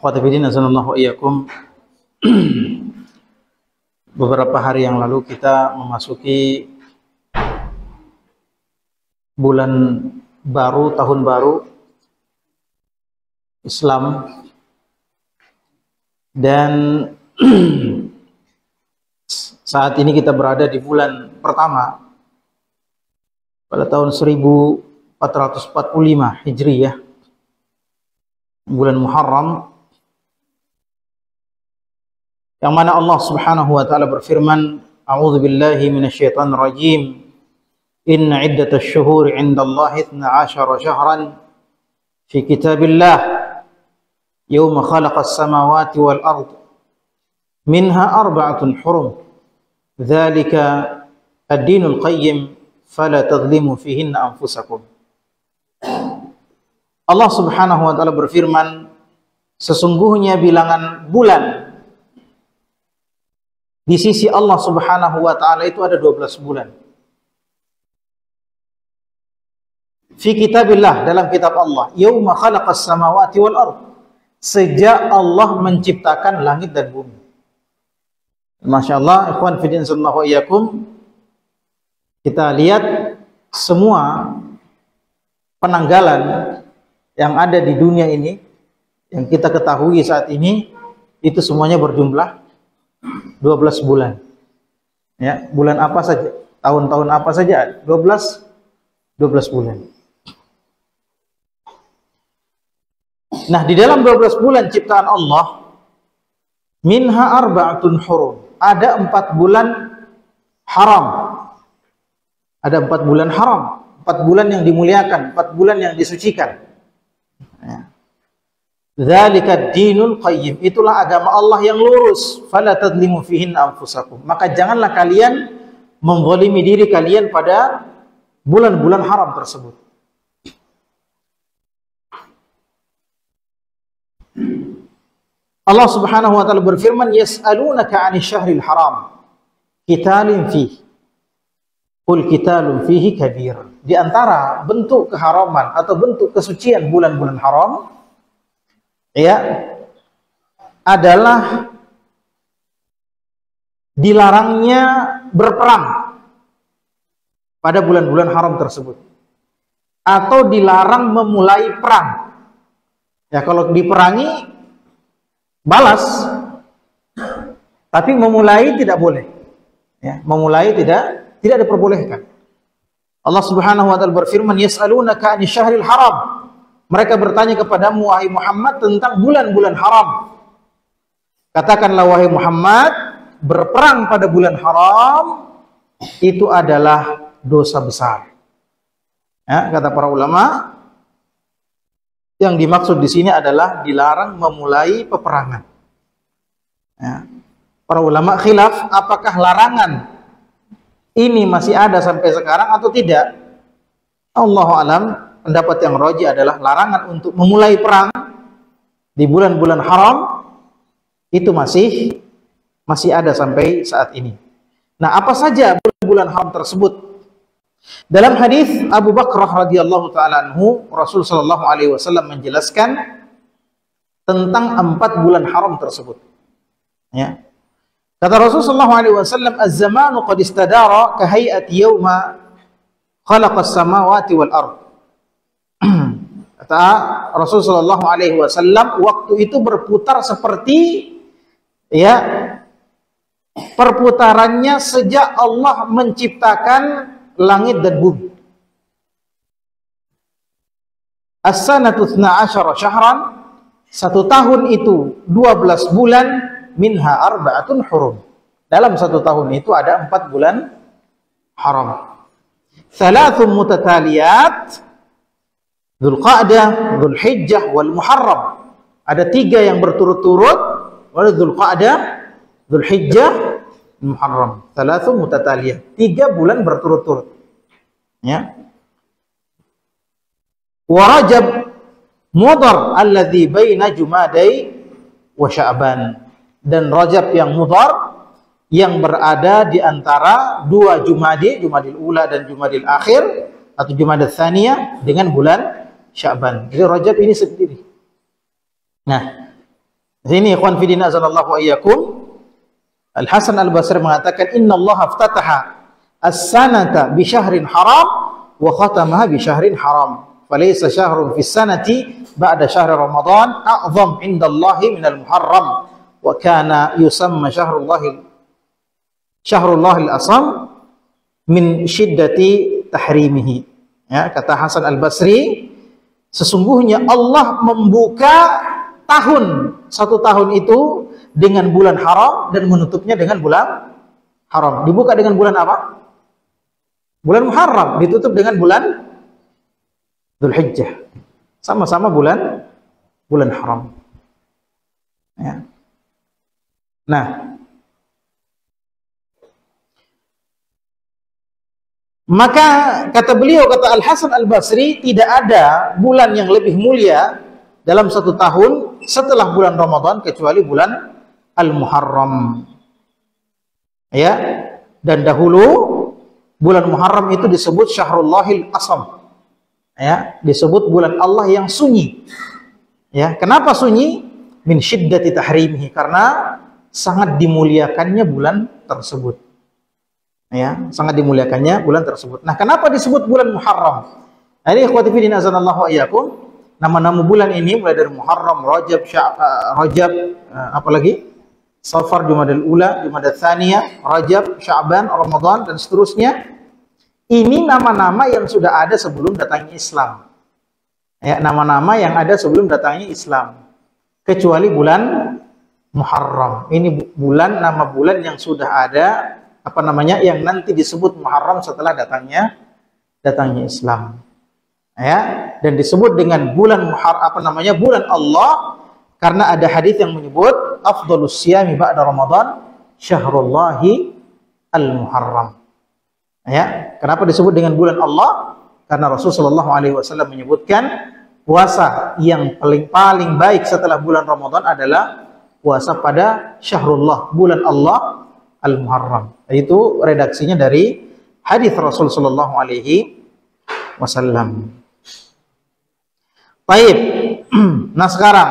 Ikhwati fillah, azanallahu wa iyyakum. Beberapa hari yang lalu kita memasuki bulan baru, tahun baru Islam, dan saat ini kita berada di bulan pertama pada tahun 1445 Hijriyah, bulan Muharram, yang mana Allah Subhanahu wa taala berfirman, A'udzu billahi minasyaitonir rajim. Inna iddatash syuhuri 'indallahi 12 syahran fi kitabillah yawma khalaqas samawati wal ard minha arba'atun hurum. Dzalika ad-dinul qayyim fala tadhlimu fihinna anfusakum. Allah Subhanahu wa taala berfirman, sesungguhnya bilangan bulan di sisi Allah Subhanahu wa taala itu ada 12 bulan. Fi kitabillah, dalam kitab Allah, yauma khalaqas samawati wal ard, sejak Allah menciptakan langit dan bumi. Masyaallah, ikhwan fillah sallallahu iyyakum, kita lihat semua penanggalan yang ada di dunia ini, yang kita ketahui saat ini, itu semuanya berjumlah 12 bulan. Ya, bulan apa saja, tahun-tahun apa saja, 12 bulan. Nah, di dalam 12 bulan ciptaan Allah, minha arba'atun hurum, ada 4 bulan haram. Ada 4 bulan haram, 4 bulan yang dimuliakan, 4 bulan yang disucikan. Ya. Dzalika ad-dinul qayyim, itulah agama Allah yang lurus. Fala tadlimu fihin anfusakum, maka janganlah kalian menzalimi diri kalian pada bulan-bulan haram tersebut. Allah Subhanahu wa taala berfirman, yas'alunaka 'anil syahril haram qitalin fihi qul qitalun fihi kabir. Di antara bentuk keharaman atau bentuk kesucian bulan-bulan haram, ya, adalah dilarangnya berperang pada bulan-bulan haram tersebut, atau dilarang memulai perang. Ya, kalau diperangi balas, tapi memulai tidak boleh. Ya, memulai tidak diperbolehkan. Allah Subhanahu wa taala berfirman, yas'alunaka 'anil syahril haram. Mereka bertanya kepadamu, wahai Muhammad, tentang bulan-bulan haram. Katakanlah, wahai Muhammad, berperang pada bulan haram itu adalah dosa besar. Ya, kata para ulama, yang dimaksud di sini adalah dilarang memulai peperangan. Ya. Para ulama khilaf apakah larangan ini masih ada sampai sekarang atau tidak. Allahu a'lam, pendapat yang rajih adalah larangan untuk memulai perang di bulan-bulan haram itu masih ada sampai saat ini. Nah, apa saja bulan-bulan haram tersebut? Dalam hadis Abu Bakrah radhiyallahu taala anhu, Rasul sallallahu alaihi wasallam menjelaskan tentang 4 bulan haram tersebut. Ya. Kata Rasul sallallahu alaihi wasallam, "Az-zamanu qad istadara ka hay'ati yawma khalaqas samawati wal ard." Kata Rasul sallallahu alaihi wasallam, waktu itu berputar seperti, ya, perputarannya sejak Allah menciptakan langit dan bumi. As-sanatu 12 syahran, 1 tahun itu 12 bulan, minha arba'atun hurum. Dalam 1 tahun itu ada 4 bulan haram. Thalathun mutataliyat, Dzulqa'dah, Dzulhijjah, wal Muharram. Ada 3 yang berturut-turut, Dzulqa'dah, Dzulhijjah, Muharram. Thalathun mutataliyat, 3 bulan berturut-turut. Ya. Wa Rajab Mudhar alladzi baina Jumadai wa Sya'ban. Dan Rajab yang Mudhar yang berada di antara 2 Jumadi, Jumadil Ula dan Jumadil Akhir atau Jumadil Tsaniyah, dengan bulan Sya'ban. Jadi Rajab ini sendiri. Nah, Sini ikhwan fillah azanallahu wa iyyakum, Al Hasan Al Basri mengatakan innallaha aftataha as-sanata bi syahrin haram wa khatamaha bi syahrin haram. Falaysa syahrun fis sanati ba'da syahri Ramadan a'zam indallahi minal Muharram wa kana yusamma syahrul asam min syiddati tahrimihi. Ya, kata Hasan Al Basri, sesungguhnya Allah membuka satu tahun itu dengan bulan haram dan menutupnya dengan bulan haram. Dibuka dengan bulan apa? Bulan Muharram, ditutup dengan bulan Dzulhijjah. Sama-sama bulan haram. Ya. Nah, maka kata beliau, kata Al Hasan Al Basri, tidak ada bulan yang lebih mulia dalam satu tahun setelah bulan Ramadan kecuali bulan Al-Muharram. Ya, dan dahulu bulan Muharram itu disebut Syahrullahil Asam. Ya, disebut bulan Allah yang sunyi. Ya, kenapa sunyi? Min syiddati tahrimihi, karena sangat dimuliakannya bulan tersebut. Ya, sangat dimuliakannya bulan tersebut. Nah, kenapa disebut bulan Muharram? Ini ikhwati fillah azanallahu wa iyyakum, nama-nama bulan ini mulai dari Muharram, Rajab, apalagi Safar, Jumadil Ula, Jumadil Tsaniyah, Rajab, Sya'ban, Ramadan dan seterusnya. Ini nama-nama yang sudah ada sebelum datangnya Islam. Ya, nama-nama yang ada sebelum datangnya Islam. Kecuali bulan Muharram. Ini bulan, nama bulan yang sudah ada, yang nanti disebut Muharram setelah datangnya Islam. Ya, dan disebut dengan bulan bulan Allah karena ada hadis yang menyebut afdhalus siyami ba'da Ramadan syahrullahi al-Muharram. Ya, kenapa disebut dengan bulan Allah? Karena Rasulullah SAW menyebutkan puasa yang paling baik setelah bulan Ramadan adalah puasa pada syahrullah, bulan Allah al-Muharram. Itu redaksinya dari hadis Rasul sallallahu alaihi wasallam. Baik. Nah, sekarang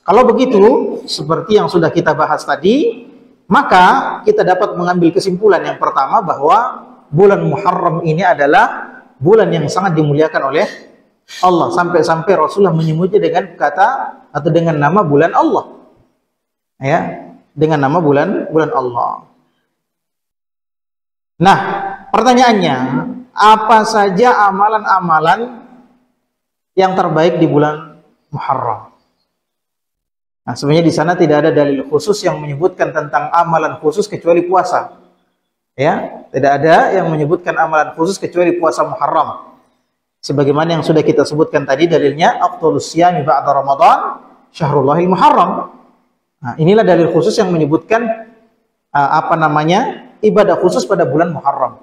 kalau begitu seperti yang sudah kita bahas tadi, maka kita dapat mengambil kesimpulan yang pertama bahwa bulan Muharram ini adalah bulan yang sangat dimuliakan oleh Allah, sampai-sampai Rasulullah menyebutnya dengan kata atau dengan nama bulan Allah. Ya, dengan nama bulan Allah. Nah, pertanyaannya, apa saja amalan-amalan yang terbaik di bulan Muharram? Nah, sebenarnya di sana tidak ada dalil khusus yang menyebutkan tentang amalan khusus kecuali puasa. Ya, tidak ada yang menyebutkan amalan khusus kecuali puasa Muharram. Sebagaimana yang sudah kita sebutkan tadi, dalilnya afdhalus siyami ba'da Ramadan syahrullahil Muharram. Nah, inilah dalil khusus yang menyebutkan ibadah khusus pada bulan Muharram.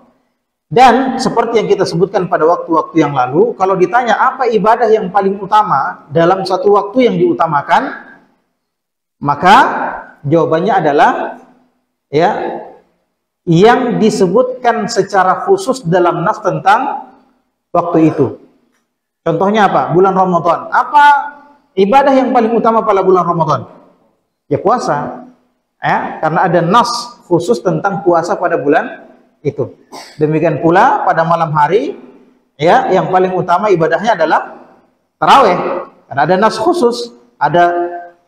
Dan seperti yang kita sebutkan pada waktu-waktu yang lalu, kalau ditanya apa ibadah yang paling utama dalam satu waktu yang diutamakan, maka jawabannya adalah ya, yang disebutkan secara khusus dalam nas tentang waktu itu. Contohnya apa? Bulan Ramadan. Apa ibadah yang paling utama pada bulan Ramadan? Ya, puasa. Ya, karena ada nas khusus tentang puasa pada bulan itu. Demikian pula pada malam hari, ya, yang paling utama ibadahnya adalah tarawih. Karena ada nas khusus, ada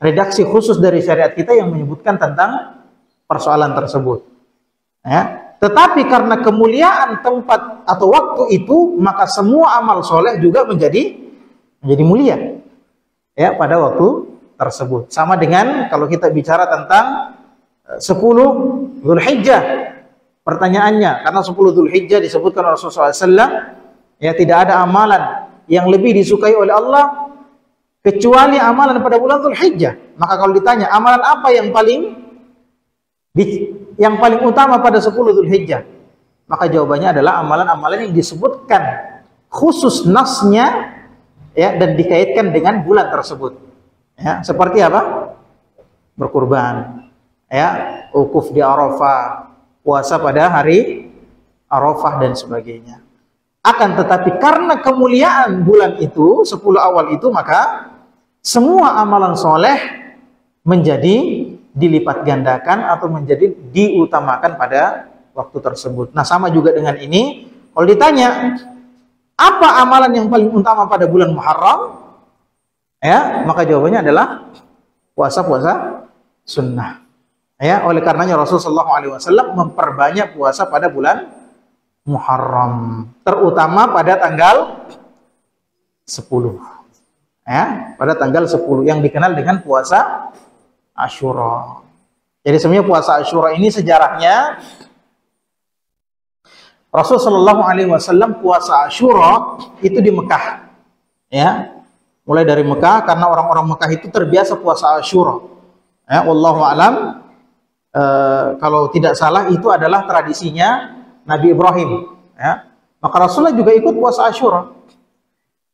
redaksi khusus dari syariat kita yang menyebutkan tentang persoalan tersebut. Ya, tetapi karena kemuliaan tempat atau waktu itu, maka semua amal soleh juga menjadi mulia. Ya, pada waktu tersebut. Sama dengan kalau kita bicara tentang 10 Dzulhijjah. Pertanyaannya, karena 10 Dzulhijjah disebutkan Rasulullah SAW, ya, tidak ada amalan yang lebih disukai oleh Allah kecuali amalan pada bulan Dzulhijjah. Maka kalau ditanya amalan apa yang paling utama pada 10 Dzulhijjah, maka jawabannya adalah amalan-amalan yang disebutkan khusus nasnya, ya, dan dikaitkan dengan bulan tersebut. Ya, seperti apa? Berkurban, ya, wukuf di Arafah, puasa pada hari Arafah dan sebagainya. Akan tetapi karena kemuliaan bulan itu, 10 awal itu, maka semua amalan soleh menjadi dilipat gandakan atau menjadi diutamakan pada waktu tersebut. Nah, sama juga dengan ini, kalau ditanya apa amalan yang paling utama pada bulan Muharram, ya, maka jawabannya adalah puasa-puasa sunnah. Ya, oleh karenanya Rasulullah SAW memperbanyak puasa pada bulan Muharram, terutama pada tanggal 10. Ya, pada tanggal 10 yang dikenal dengan puasa Asyura. Jadi sebenarnya puasa Asyura ini sejarahnya Rasulullah SAW puasa Asyura itu di Mekah. Ya, mulai dari Mekah karena orang-orang Mekah itu terbiasa puasa Asyura. Ya, wallahu alam, kalau tidak salah itu adalah tradisinya Nabi Ibrahim. Ya, maka Rasulullah juga ikut puasa Asyura.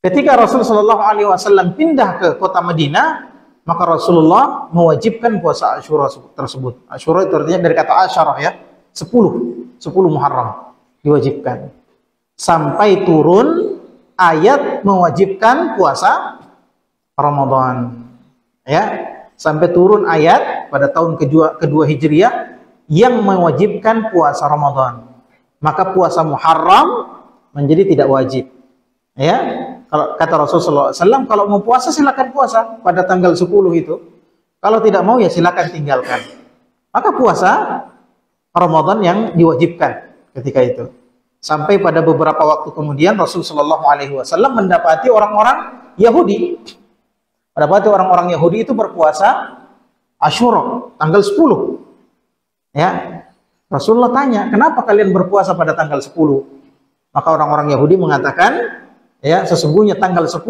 Ketika Rasulullah SAW pindah ke kota Madinah, maka Rasulullah mewajibkan puasa Asyura tersebut. Asyura itu artinya dari kata asyarah, ya, 10 Muharram diwajibkan. Sampai turun ayat mewajibkan puasa Ramadan. Ya, sampai turun ayat pada tahun kedua Hijriah yang mewajibkan puasa Ramadan. Maka puasa Muharram menjadi tidak wajib. Ya, kalau kata Rasulullah SAW, kalau mau puasa silakan puasa pada tanggal 10 itu. Kalau tidak mau ya silakan tinggalkan. Maka puasa Ramadan yang diwajibkan ketika itu. Sampai pada beberapa waktu kemudian Rasulullah SAW mendapati orang-orang Yahudi. Mendapati orang-orang Yahudi itu berpuasa Asyura tanggal 10. Ya, Rasulullah tanya, kenapa kalian berpuasa pada tanggal 10? Maka orang-orang Yahudi mengatakan, ya, sesungguhnya tanggal 10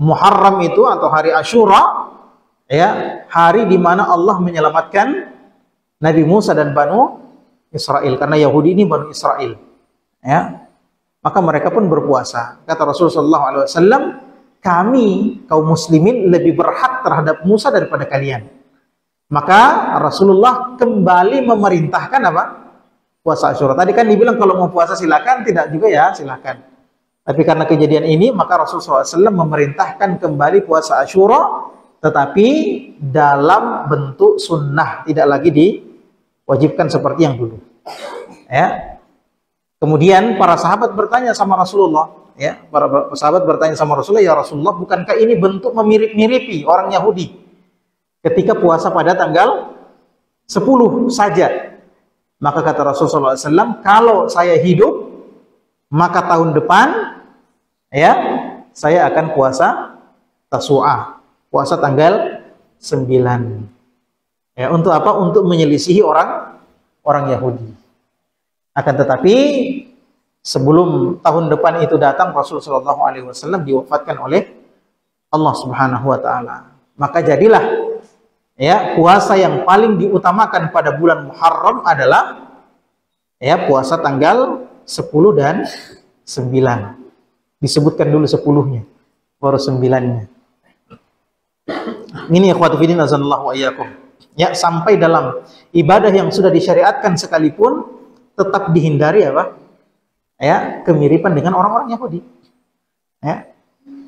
Muharram itu atau hari Asyura, ya, hari di mana Allah menyelamatkan Nabi Musa dan Banu Israel, karena Yahudi ini Banu Israel. Ya, maka mereka pun berpuasa. Kata Rasulullah SAW, kami kaum muslimin lebih berhak terhadap Musa daripada kalian. Maka Rasulullah kembali memerintahkan apa? Puasa Asyura. Tadi kan dibilang kalau mau puasa silakan, tidak juga ya silakan. Tapi karena kejadian ini, maka Rasulullah SAW memerintahkan kembali puasa Asyura, tetapi dalam bentuk sunnah, tidak lagi diwajibkan seperti yang dulu. Ya. Kemudian para sahabat bertanya sama Rasulullah, ya, para sahabat bertanya sama Rasulullah, ya Rasulullah, bukankah ini bentuk memirip-miripi orang Yahudi ketika puasa pada tanggal 10 saja? Maka kata Rasulullah SAW, kalau saya hidup, maka tahun depan, ya, saya akan puasa Tasu'ah, puasa tanggal 9. Ya, untuk apa? Untuk menyelisihi orang Yahudi. Akan tetapi sebelum tahun depan itu datang, Rasulullah SAW diwafatkan oleh Allah Subhanahu wa Ta'ala. Maka jadilah, ya, puasa yang paling diutamakan pada bulan Muharram adalah, ya, puasa tanggal 10 dan 9. Disebutkan dulu 10-nya, baru 9-nya. Ini ikhwatu fiddin azanallahu wa iyyakum. Ya, sampai dalam ibadah yang sudah disyariatkan sekalipun tetap dihindari apa? Ya, kemiripan dengan orang-orang Yahudi. Ya.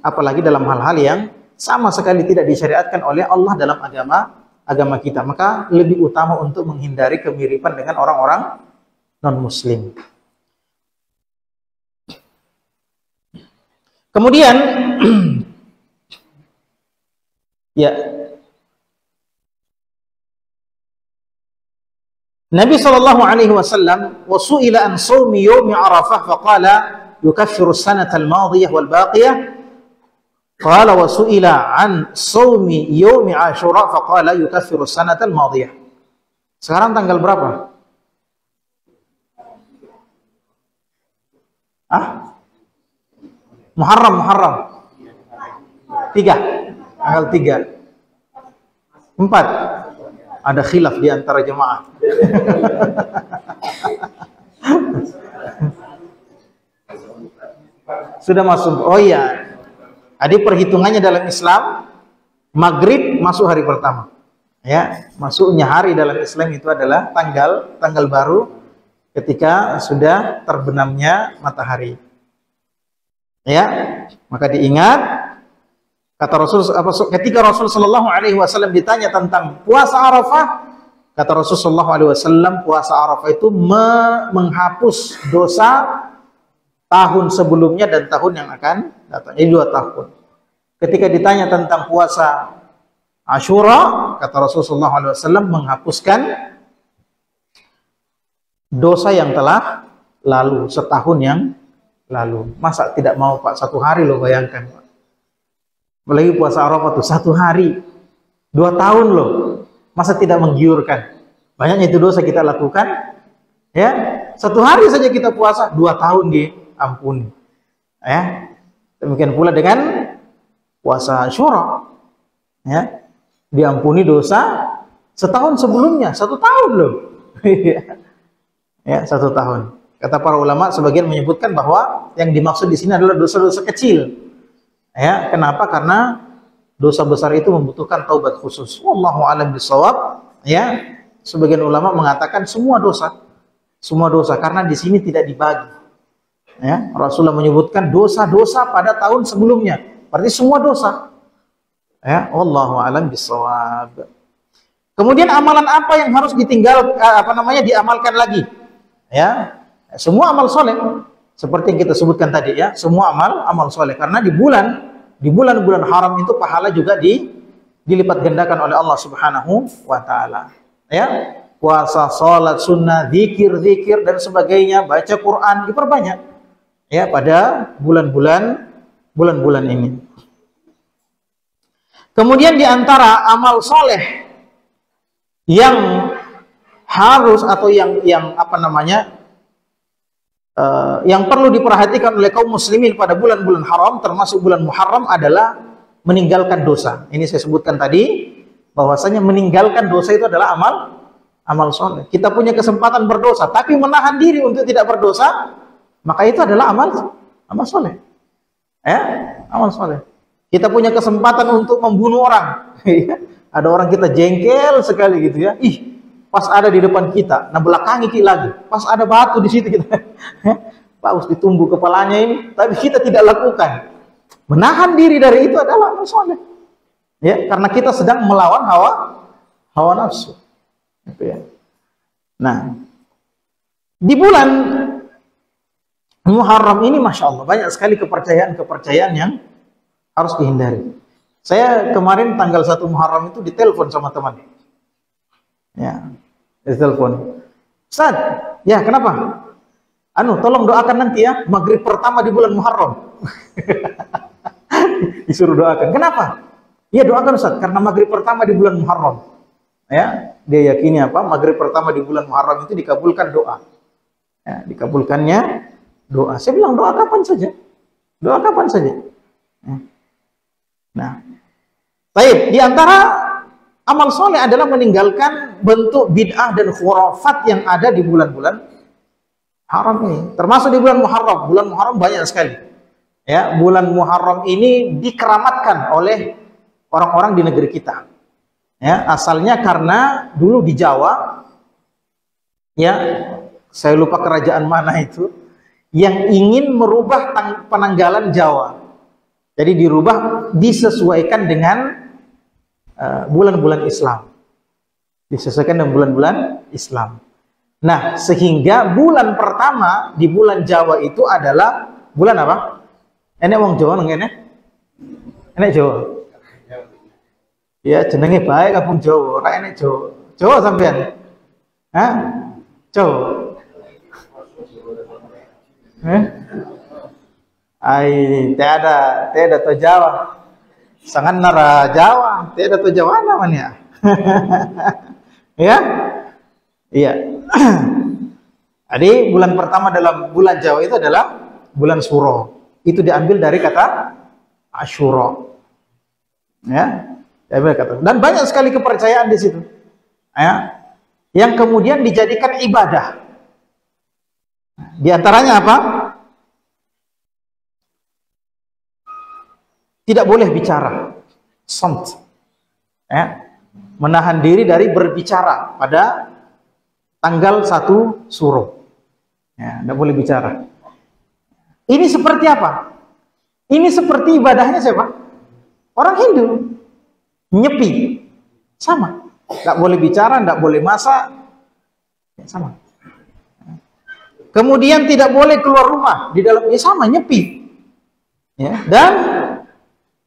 Apalagi dalam hal-hal yang sama sekali tidak disyariatkan oleh Allah dalam agama kita. Maka lebih utama untuk menghindari kemiripan dengan orang-orang non-muslim. Kemudian ya, Nabi SAW wasu'ila an sawmi yawmi Arafah faqala yukaffiru as-sanata al-madiyah wal baqiyah, qala wasu'ila an sawmi yawmi Ashura faqala yukaffiru as-sanata al-madiyah. Sekarang tanggal berapa? Muharram 3, tanggal 3, 4. Ada khilaf di antara jemaah. Sudah masuk. Oh iya. Jadi perhitungannya dalam Islam, Maghrib masuk hari pertama. Ya, masuknya hari dalam Islam itu adalah tanggal baru ketika sudah terbenamnya matahari. Ya, maka diingat Kata Rasul, ketika Rasul Shallallahu Alaihi Wasallam ditanya tentang puasa Arafah, kata Rasul Shallallahu Alaihi Wasallam, puasa Arafah itu menghapus dosa tahun sebelumnya dan tahun yang akan datang. Ini 2 tahun. Ketika ditanya tentang puasa Ashura, kata Rasul Shallallahu Alaihi Wasallam menghapuskan dosa yang telah lalu, setahun yang lalu. Masa tidak mau Pak, 1 hari loh, bayangkan Pak. Apalagi puasa Arafah tuh 1 hari, 2 tahun loh. Masa tidak menggiurkan? Banyaknya itu dosa kita lakukan, ya. 1 hari saja kita puasa, 2 tahun diampuni, ya. Demikian pula dengan puasa Ashura, ya, diampuni dosa setahun sebelumnya, 1 tahun loh. Ya, 1 tahun. Kata para ulama, sebagian menyebutkan bahwa yang dimaksud di sini adalah dosa-dosa kecil. Ya, kenapa? Karena dosa besar itu membutuhkan taubat khusus. Wallahu a'lam bishawab. Ya, sebagian ulama mengatakan semua dosa, karena di sini tidak dibagi. Ya, Rasulullah menyebutkan dosa-dosa pada tahun sebelumnya. Berarti semua dosa. Ya, wallahu a'lam bishawab. Kemudian amalan apa yang harus diamalkan lagi? Ya, semua amal soleh. Seperti yang kita sebutkan tadi, ya, semua amal soleh. Karena di bulan-bulan haram itu pahala juga dilipat gandakan oleh Allah Subhanahu wa taala. Ya, puasa, salat sunnah, zikir dan sebagainya, baca Quran diperbanyak. Ya, pada bulan-bulan ini. Kemudian di antara amal soleh yang harus atau yang yang perlu diperhatikan oleh kaum muslimin pada bulan-bulan haram, termasuk bulan Muharram, adalah meninggalkan dosa. Ini saya sebutkan tadi, bahwasanya meninggalkan dosa itu adalah amal soleh. Kita punya kesempatan berdosa, tapi menahan diri untuk tidak berdosa, maka itu adalah amal soleh. Ya, amal soleh. Kita punya kesempatan untuk membunuh orang. Ada orang kita jengkel sekali gitu ya. Pas ada di depan kita, nah belakangi kita lagi. Pas ada batu di situ kita, Paus ditumbuh kepalanya ini, tapi kita tidak lakukan. Menahan diri dari itu adalah amal soleh. Ya, karena kita sedang melawan hawa nafsu. Gitu ya. Nah, di bulan Muharram ini, masya Allah, banyak sekali kepercayaan yang harus dihindari. Saya kemarin tanggal 1 Muharram itu ditelepon sama teman. Ya, ditelepon. Ustaz, ya kenapa? Tolong doakan nanti ya, maghrib pertama di bulan Muharram. Disuruh doakan. Kenapa? Ya doakan Ustaz, karena maghrib pertama di bulan Muharram. Ya, dia yakini maghrib pertama di bulan Muharram itu dikabulkan doa. Ya, dikabulkannya doa. Saya bilang doa kapan saja. Doa kapan saja. Ya. Nah, baik, di antara amal soleh adalah meninggalkan bentuk bid'ah dan khurafat yang ada di bulan-bulan haram ini. Termasuk di bulan Muharram. Bulan Muharram banyak sekali. Ya, bulan Muharram ini dikeramatkan oleh orang-orang di negeri kita. Ya, asalnya karena dulu di Jawa, ya, saya lupa kerajaan mana itu, yang ingin merubah penanggalan Jawa. Jadi dirubah, disesuaikan dengan bulan-bulan Islam. Disesuaikan dengan bulan-bulan Islam. Nah, sehingga bulan pertama di bulan Jawa itu adalah bulan apa? Enek wong Jawa nengene? Enek Jawa. Ya, jenenge baik kampung Jawa, ora enek Jawa. Jawa sampean? Hah? Jawa. Tiada to Jawa. Sangat nara Jawa, tiada to Jawa namanya. Ya? Iya. Jadi bulan pertama dalam bulan Jawa itu adalah bulan Suro. Itu diambil dari kata Asyura. Ya? Diambil kata. Dan banyak sekali kepercayaan di situ. Ya? Yang kemudian dijadikan ibadah. Di antaranya apa? Tidak boleh bicara, samt, ya, menahan diri dari berbicara pada tanggal 1 Suro. Ya, tidak boleh bicara. Ini seperti apa? Ini seperti ibadahnya siapa? Orang Hindu nyepi, sama. Nggak boleh bicara, nggak boleh masak, ya, sama. Kemudian tidak boleh keluar rumah di dalam, ya sama, nyepi. Ya. Dan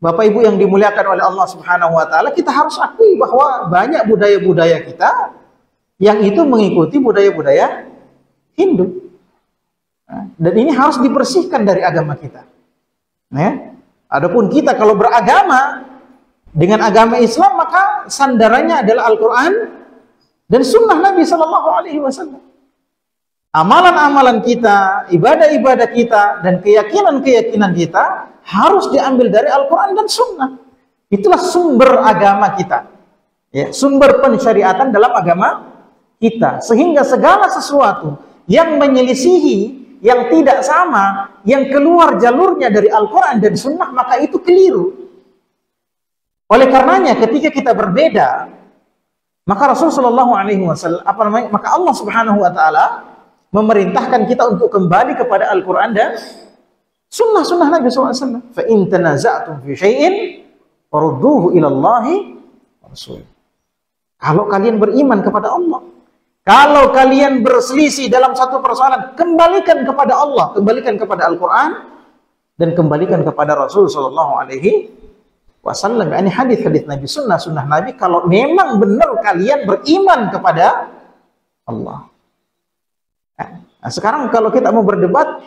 Bapak Ibu yang dimuliakan oleh Allah Subhanahu wa taala, kita harus akui bahwa banyak budaya-budaya kita yang itu mengikuti budaya-budaya Hindu. Dan ini harus dibersihkan dari agama kita. Ya. Adapun kita kalau beragama dengan agama Islam, maka sandarannya adalah Al-Quran dan Sunnah Nabi Sallallahu Alaihi Wasallam. Amalan-amalan kita, ibadah-ibadah kita, dan keyakinan-keyakinan kita harus diambil dari Al-Quran dan Sunnah. Itulah sumber agama kita, ya, sumber pensyariatan dalam agama kita. Sehingga segala sesuatu yang menyelisihi, yang tidak sama, yang keluar jalurnya dari Al-Quran dan Sunnah, maka itu keliru. Oleh karenanya ketika kita berbeda, maka Rasulullah SAW, maka Allah Subhanahu Wa Taala memerintahkan kita untuk kembali kepada Al-Quran dan Sunnah Nabi SAW. Fa in tanaza'tum fi syai'in farudduhu ila Allahi wa Rasul. Kalau kalian beriman kepada Allah, kalau kalian berselisih dalam satu persoalan, kembalikan kepada Allah, kembalikan kepada Al-Quran, dan kembalikan kepada Rasul Sallallahu Alaihi Wasallam. Ini hadis-hadis Nabi, sunnah Nabi. Kalau memang benar kalian beriman kepada Allah. Nah, sekarang kalau kita mau berdebat,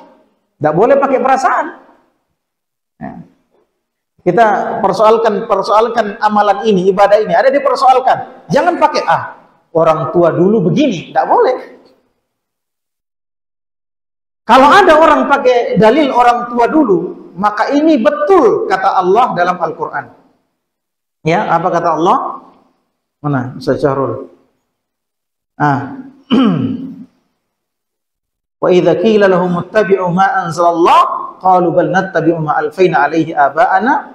tidak boleh pakai perasaan. Kita persoalkan amalan ini, ibadah ini, ada dipersoalkan. Jangan pakai orang tua dulu begini, tidak boleh. Kalau ada orang pakai dalil orang tua dulu, maka ini betul kata Allah dalam Al-Quran. Ya, apa kata Allah? Mana Ustaz Syahrul? Wa idza qila lahum ittabi'u ma anzalallah qalu bal nattabi'u ma alfayna alayhi aba'ana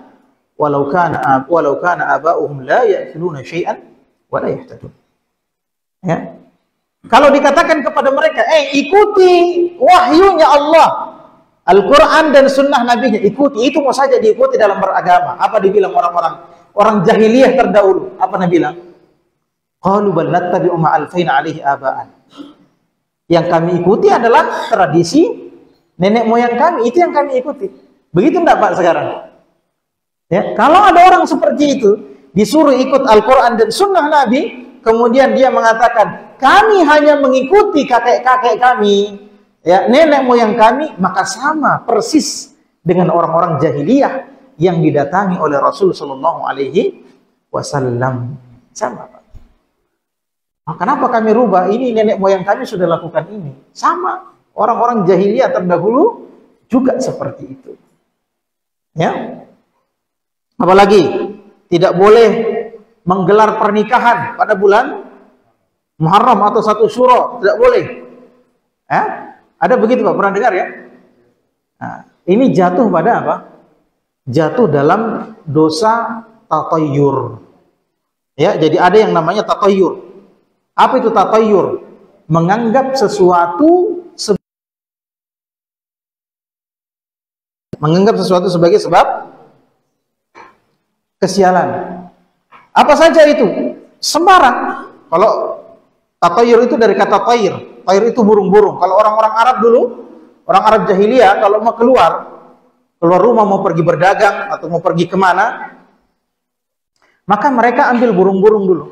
walau kana aba'uhum la ya'kuluna syai'an wa la yahtadun. Ya. Kalau dikatakan kepada mereka, ikuti wahyunya Allah, Al-Quran dan Sunnah Nabi-Nya, ikuti, itu mau saja diikuti dalam beragama. Apa dibilang orang jahiliyah terdahulu? Apa Nabi bilang? Qalu bal nattabi'u ma alfayna alaihi aba'an. Yang kami ikuti adalah tradisi nenek moyang kami, itu yang kami ikuti. Begitu enggak Pak sekarang? Ya, kalau ada orang seperti itu, disuruh ikut Al-Quran dan Sunnah Nabi, kemudian dia mengatakan, kami hanya mengikuti kakek-kakek kami, ya, nenek moyang kami, maka sama persis dengan orang-orang jahiliyah yang didatangi oleh Rasul Sallallahu Alaihi Wasallam. Sama, Pak. Kenapa kami rubah? Ini nenek moyang kami sudah lakukan ini. Sama, orang-orang jahiliyah terdahulu juga seperti itu. Ya. Apalagi tidak boleh menggelar pernikahan pada bulan Muharram atau 1 Syuro, tidak boleh. Ada begitu Pak, pernah dengar ya? Nah, ini jatuh pada apa? Jatuh dalam dosa tatayyur. Ya, jadi ada yang namanya tatayyur. Apa itu tatayyur? Menganggap sesuatu sebagai sebab kesialan. Apa saja itu? Sembarang. Kalau tatayyur itu dari kata tayr. Tayr itu burung-burung. Kalau orang-orang Arab dulu, orang Arab jahiliyah, kalau mau keluar rumah, mau pergi berdagang atau mau pergi kemana, maka mereka ambil burung-burung dulu.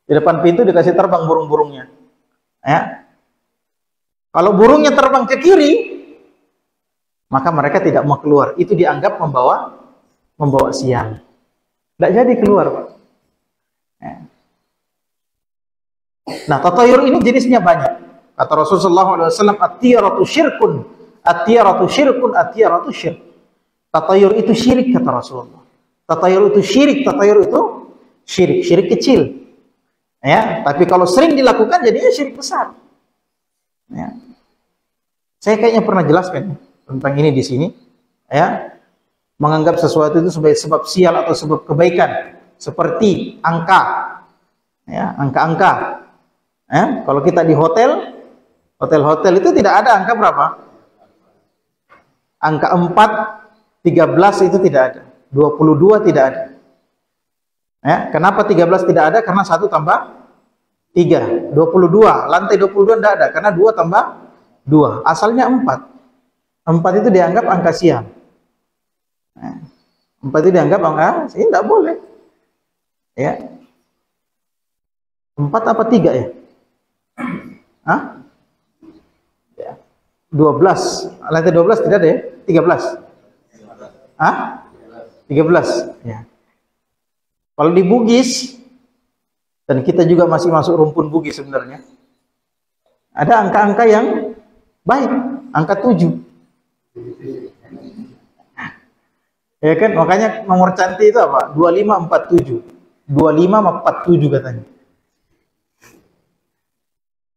Di depan pintu dikasih terbang burung-burungnya. Ya. Kalau burungnya terbang ke kiri, maka mereka tidak mau keluar. Itu dianggap membawa sial. Tidak jadi keluar, Pak. Ya. Nah, tatayyur ini jenisnya banyak. Kata Rasulullah SAW, at-tiyaratu syirkun, at-tiyaratu syirkun, at-tiyaratu syirk. Tatayyur itu syirik, kata Rasulullah. Tatayyur itu syirik, tatayyur itu syirik kecil. Ya, tapi kalau sering dilakukan jadinya syirik besar. Ya. Saya kayaknya pernah jelaskan tentang ini di sini. Ya, menganggap sesuatu itu sebagai sebab sial atau sebab kebaikan, seperti angka. Ya, angka-angka. Ya, kalau kita di hotel itu tidak ada angka berapa? Angka 4, 13 itu tidak ada. 22 tidak ada. Ya, kenapa 13 tidak ada? Karena 1 tambah 3, 22. Lantai 22 tidak ada, karena 2 tambah 2. Asalnya 4. 4 itu dianggap angka sial. 4 itu dianggap angka, ini tidak boleh. Ya. 4 apa 3 ya? Hah? Ya. 12. Lantai 12 tidak ada ya? 13. Hah? 13. Ya. Kalau di Bugis, dan kita juga masih masuk rumpun Bugis sebenarnya, ada angka-angka yang baik, angka 7. Ya kan, makanya nomor cantik itu apa? 2547. 2547 katanya.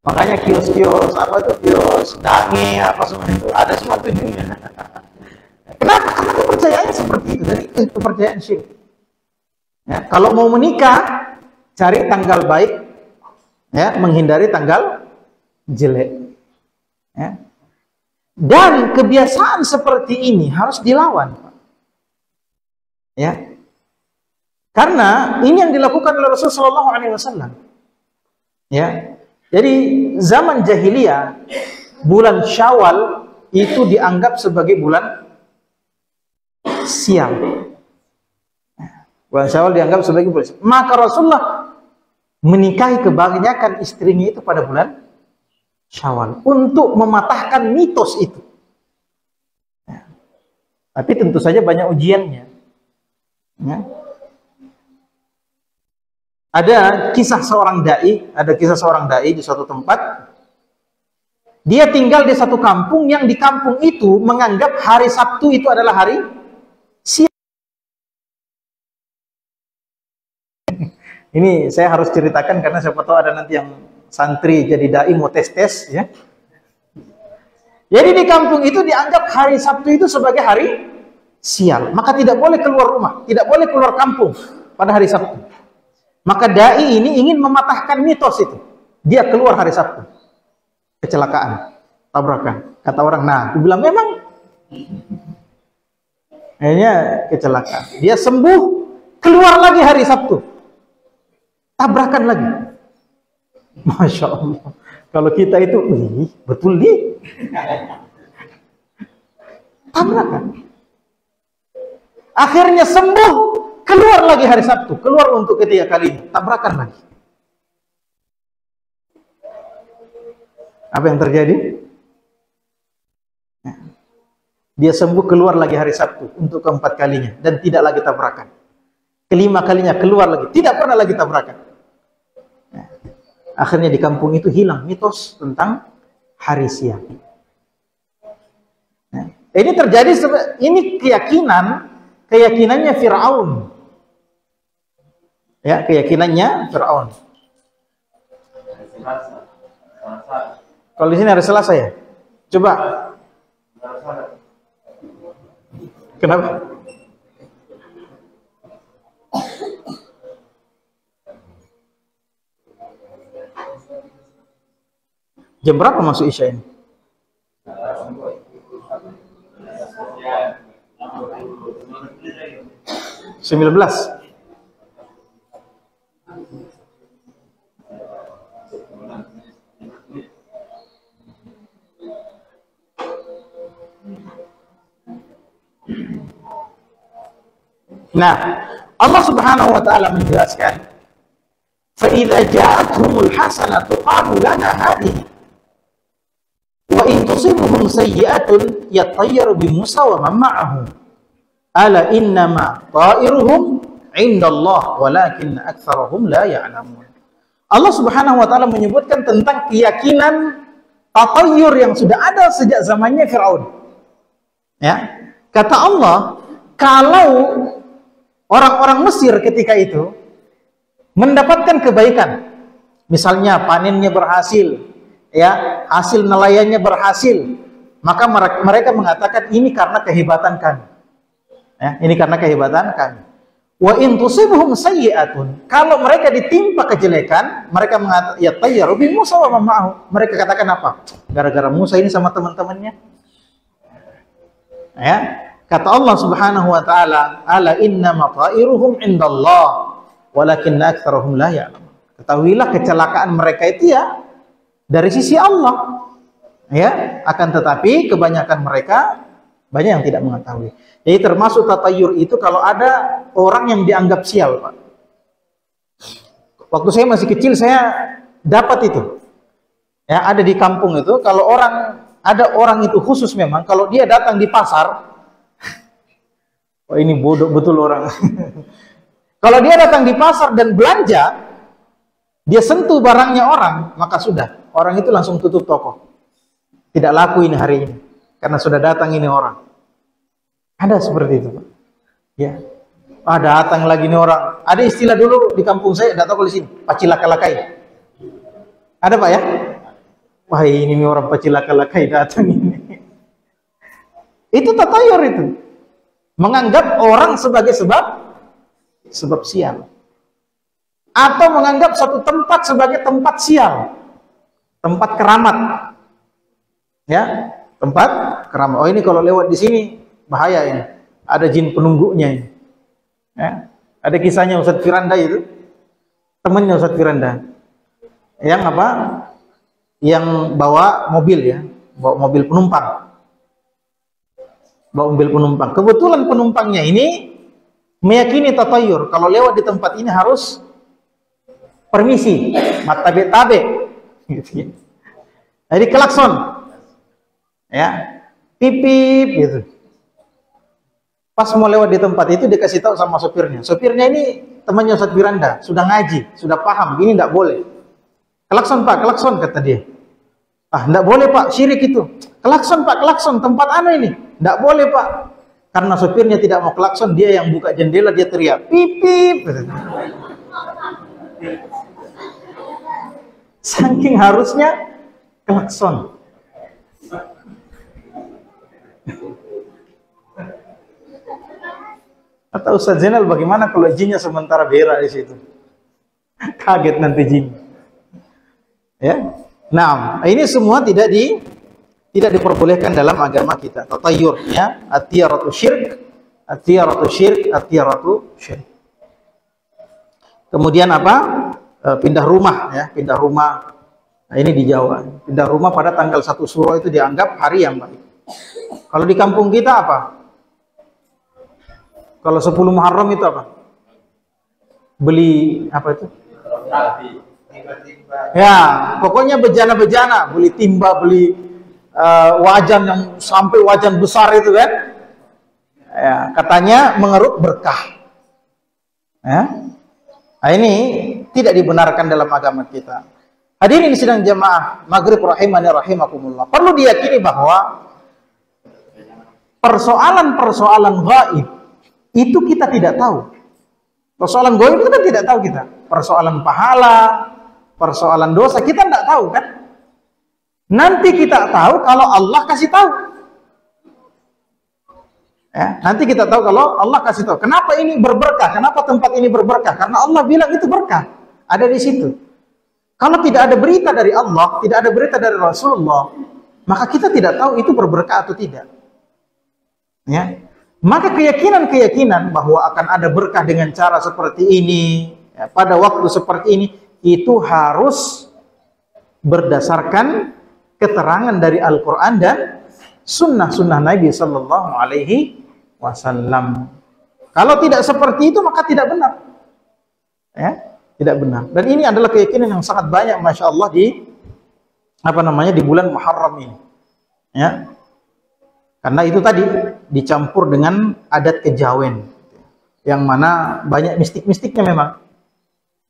Makanya kios-kios apa itu, kios dange apa semua itu ada semua 7-nya. Kenapa? Karena kepercayaannya seperti itu, dari kepercayaan syirik. Ya, kalau mau menikah, cari tanggal baik, ya, menghindari tanggal jelek. Ya. Dan kebiasaan seperti ini harus dilawan, Pak. Ya, karena ini yang dilakukan oleh Rasulullah SAW. Ya, jadi zaman jahiliyah bulan Syawal itu dianggap sebagai bulan sial. Bulan Syawal dianggap sebagai bulan sial. Maka Rasulullah menikahi kebanyakan istrinya itu pada bulan Syawal untuk mematahkan mitos itu. Ya. Tapi tentu saja banyak ujiannya. Ya. Ada kisah seorang dai di suatu tempat. Dia tinggal di satu kampung yang di kampung itu menganggap hari Sabtu itu adalah hari sial. Ini saya harus ceritakan karena siapa tahu ada nanti yang santri jadi dai mau tes-tes ya. Jadi di kampung itu dianggap hari Sabtu itu sebagai hari sial. Maka tidak boleh keluar rumah, tidak boleh keluar kampung pada hari Sabtu. Maka dai ini ingin mematahkan mitos itu. Dia keluar hari Sabtu. Kecelakaan, tabrakan. Kata orang, nah, aku bilang memang akhirnya kecelakaan. Dia sembuh, keluar lagi hari Sabtu. Tabrakan lagi. Masya Allah. Kalau kita itu, betul nih. Tabrakan. Akhirnya sembuh, keluar lagi hari Sabtu. Keluar untuk ketiga kalinya. Tabrakan lagi. Apa yang terjadi? Dia sembuh, keluar lagi hari Sabtu untuk keempat kalinya. Dan tidak lagi tabrakan. Kelima kalinya keluar lagi. Tidak pernah lagi tabrakan. Akhirnya di kampung itu hilang mitos tentang hari sial. Ini terjadi, ini keyakinannya Fir'aun. Ya, keyakinannya Fir'aun. Kalau di sini hari Selasa ya? Coba. Kenapa? Jam berapa masuk Isya ini? 19. Nah, Allah Subhanahu wa taala menjelaskan, "Fa idza ja'atuhumul hasanatu qalu lana hadhihi wa in tusibhum sayyi'atun yattayyaru bi Musa wa man ma'ahu ala innama ta'iruhum 'indallah walakin aktsarahum la ya'lamun." Allah Subhanahu wa taala menyebutkan tentang keyakinan tatayyur yang sudah ada sejak zamannya Firaun. Ya. Kata Allah, kalau orang-orang Mesir ketika itu mendapatkan kebaikan, misalnya panennya berhasil, ya, hasil nelayannya berhasil, maka mereka mengatakan ini karena kehebatan kami. Ya, ini karena kehebatan kami. Wa in tusibhum sayyi'atun, kalau mereka ditimpa kejelekan, mereka mengatakan ya tayyaru bi Musa wa ma'ahu. Mereka katakan apa? Gara-gara Musa ini sama teman-temannya. Ya. Kata Allah Subhanahu wa taala, "Ala innama ta'iruhum indallah, walakinna aktsarahum la ya'lamun." Ketahuilah kecelakaan mereka itu ya dari sisi Allah. Ya, akan tetapi kebanyakan mereka banyak yang tidak mengetahui. Jadi termasuk tatayur itu kalau ada orang yang dianggap sial, Pak. Waktu saya masih kecil saya dapat itu. Ya, ada di kampung itu kalau ada orang itu khusus memang kalau dia datang di pasar, wah ini bodoh betul orang. Kalau dia datang di pasar dan belanja, dia sentuh barangnya orang, maka sudah, orang itu langsung tutup toko. Tidak laku ini hari ini karena sudah datang ini orang. Ada seperti itu, Pak. Ya. Datang lagi nih orang. Ada istilah dulu di kampung saya, tidak tahu kalau di sini, pacilaka-lakai. Ada, Pak ya? Wah, ini orang pacilaka-lakai datang ini. Itu tatayur itu. Menganggap orang sebagai sebab sial. Atau menganggap suatu tempat sebagai tempat sial. Tempat keramat. Ya, tempat keramat. Oh, ini kalau lewat di sini bahaya ini. Ada jin penunggunya ini. Ya. Ada kisahnya Ustadz Firanda itu, temannya Ustadz Firanda, yang apa? Yang bawa mobil ya, bawa mobil penumpang, Kebetulan penumpangnya ini meyakini tatayur. Kalau lewat di tempat ini harus permisi, matabe-tabe, gitu ya. Jadi klakson, ya, pipip, gitu. Pas mau lewat di tempat itu dikasih tahu sama sopirnya. Sopirnya ini temannya Ustadz Firanda, sudah ngaji, sudah paham, ini tidak boleh. Klakson Pak, klakson, kata dia. Tidak boleh Pak, syirik itu. Klakson Pak, klakson, tempat ana ini. Tidak boleh Pak. Karena sopirnya tidak mau klakson, dia yang buka jendela, dia teriak, pipip. Saking harusnya klakson. Atau Ustaz Zainal bagaimana kalau jinnya sementara berak di situ? Kaget nanti jin. Ya. Nah, ini semua tidak diperbolehkan dalam agama kita. Tatayur ya, at-tiyaratu syirk, at-tiyaratu syirk, at-tiyaratu syirk. Kemudian apa? Pindah rumah ya, pindah rumah. Nah, ini di Jawa. Pindah rumah pada tanggal 1 Syuro itu dianggap hari yang baik. Kalau di kampung kita apa? Kalau 10 Muharram itu apa? Beli apa itu? Ya, pokoknya bejana-bejana, beli timba, beli wajan yang sampai wajan besar itu kan? Ya, katanya mengeruk berkah. Ya. Nah, ini tidak dibenarkan dalam agama kita. Hadirin sidang jamaah maghrib rahimani rahimakumullah. Perlu diyakini bahwa persoalan-persoalan gaib itu kita tidak tahu. Persoalan gaib itu kan tidak tahu kita. Persoalan pahala, persoalan dosa kita tidak tahu kan? Nanti kita tahu kalau Allah kasih tahu. Ya, nanti kita tahu kalau Allah kasih tahu. Kenapa ini berberkah? Kenapa tempat ini berberkah? Karena Allah bilang itu berkah. Ada di situ. Kalau tidak ada berita dari Allah, tidak ada berita dari Rasulullah, maka kita tidak tahu itu berberkah atau tidak. Ya. Maka keyakinan-keyakinan bahwa akan ada berkah dengan cara seperti ini, ya, pada waktu seperti ini, itu harus berdasarkan keterangan dari Al-Quran dan sunnah-sunnah Nabi Sallallahu Alaihi Wasallam. Kalau tidak seperti itu, maka tidak benar. Ya, tidak benar. Dan ini adalah keyakinan yang sangat banyak, masya Allah, di bulan Muharram ini. Ya. Karena itu tadi dicampur dengan adat kejawen, yang mana banyak mistik-mistiknya memang,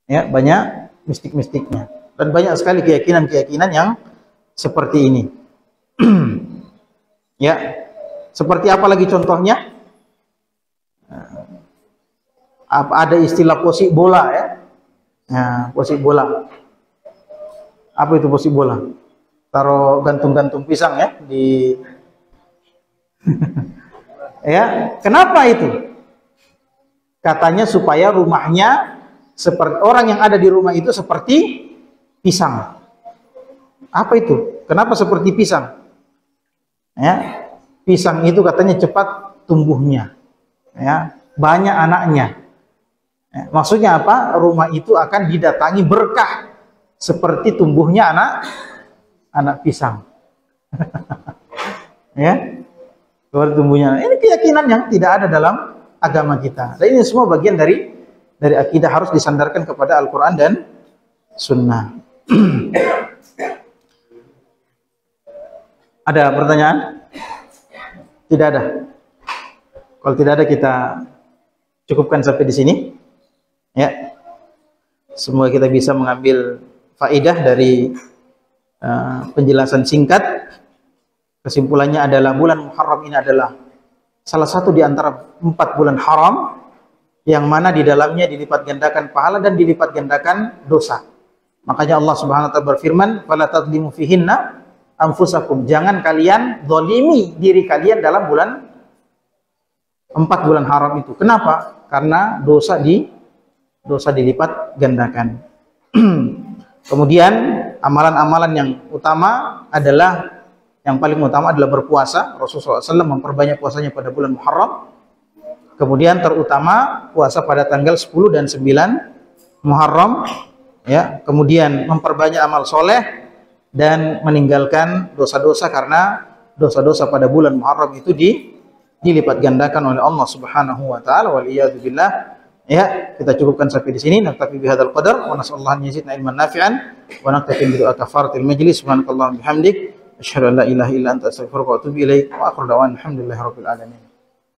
ya, banyak mistik-mistiknya, dan banyak sekali keyakinan-keyakinan yang seperti ini. Ya, seperti apa lagi contohnya? Ada istilah posik bola ya, posik bola. Apa itu posik bola? Taruh gantung-gantung pisang ya di ya, kenapa itu? Katanya supaya rumahnya seperti orang yang ada di rumah itu seperti pisang. Apa itu? Kenapa seperti pisang? Ya, pisang itu katanya cepat tumbuhnya, ya, banyak anaknya. Ya, maksudnya apa? Rumah itu akan didatangi berkah seperti tumbuhnya anak pisang. Ya, seperti tumbuhnya. Ini keyakinan yang tidak ada dalam agama kita. Dan ini semua bagian dari akidah, harus disandarkan kepada Al-Quran dan Sunnah. Ada pertanyaan? Tidak ada. Kalau tidak ada, kita cukupkan sampai di sini. Ya, semoga kita bisa mengambil faidah dari penjelasan singkat. Kesimpulannya adalah bulan Muharram ini adalah salah satu di antara 4 bulan haram yang mana di dalamnya dilipat gandakan pahala dan dilipat gandakan dosa. Makanya Allah Subhanahu wa taala berfirman, "Fala tadlimu fihinna anfusakum." Jangan kalian zalimi diri kalian dalam 4 bulan haram itu. Kenapa? Karena dosa dilipat gandakan. Kemudian amalan-amalan yang utama adalah, yang paling utama adalah berpuasa. Rasulullah SAW memperbanyak puasanya pada bulan Muharram. Kemudian terutama puasa pada tanggal 10 dan 9 Muharram, ya. Kemudian memperbanyak amal soleh dan meninggalkan dosa-dosa, karena dosa-dosa pada bulan Muharram itu dilipat gandakan oleh Allah Subhanahu wa taala. Wal iyadu billah. Ya, kita cukupkan sampai di sini. Naktafi bihadzal qadar wa nasallahu an yazidna ilman nafi'an wa naktafi bi du'a kafaratil majlis. Subhanakallahumma bihamdik asyhadu an la ilaha illa anta astaghfiruka wa atubu ilaik. Wa akhiru da'wana alhamdulillahirabbil alamin.